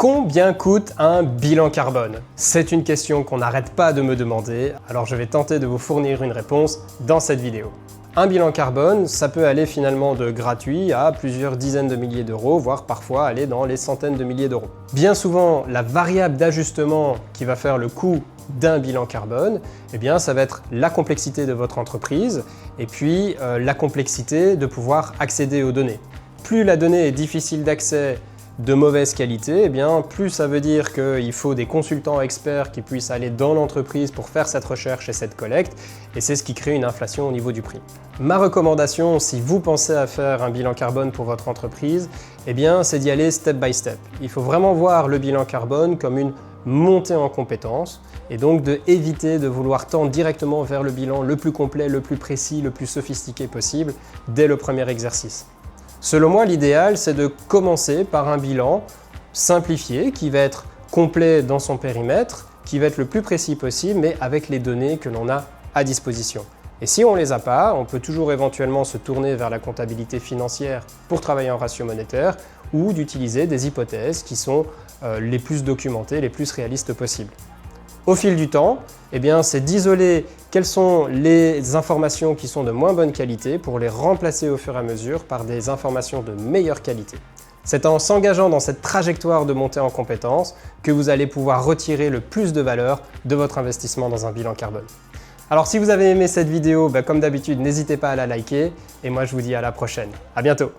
Combien coûte un bilan carbone? C'est une question qu'on n'arrête pas de me demander, alors je vais tenter de vous fournir une réponse dans cette vidéo. Un bilan carbone, ça peut aller finalement de gratuit à plusieurs dizaines de milliers d'euros, voire parfois aller dans les centaines de milliers d'euros. Bien souvent, la variable d'ajustement qui va faire le coût d'un bilan carbone, eh bien, ça va être la complexité de votre entreprise et puis la complexité de pouvoir accéder aux données. Plus la donnée est difficile d'accès, de mauvaise qualité, eh bien, plus ça veut dire qu'il faut des consultants experts qui puissent aller dans l'entreprise pour faire cette recherche et cette collecte, et c'est ce qui crée une inflation au niveau du prix. Ma recommandation, si vous pensez à faire un bilan carbone pour votre entreprise, eh bien, c'est d'y aller step by step. Il faut vraiment voir le bilan carbone comme une montée en compétences, et donc éviter de vouloir tendre directement vers le bilan le plus complet, le plus précis, le plus sophistiqué possible dès le premier exercice. Selon moi, l'idéal, c'est de commencer par un bilan simplifié qui va être complet dans son périmètre, qui va être le plus précis possible, mais avec les données que l'on a à disposition. Et si on ne les a pas, on peut toujours éventuellement se tourner vers la comptabilité financière pour travailler en ratio monétaire ou d'utiliser des hypothèses qui sont les plus documentées, les plus réalistes possibles. Au fil du temps, eh bien, c'est d'isoler quelles sont les informations qui sont de moins bonne qualité pour les remplacer au fur et à mesure par des informations de meilleure qualité. C'est en s'engageant dans cette trajectoire de montée en compétences que vous allez pouvoir retirer le plus de valeur de votre investissement dans un bilan carbone. Alors si vous avez aimé cette vidéo, comme d'habitude, n'hésitez pas à la liker et moi je vous dis à la prochaine. À bientôt!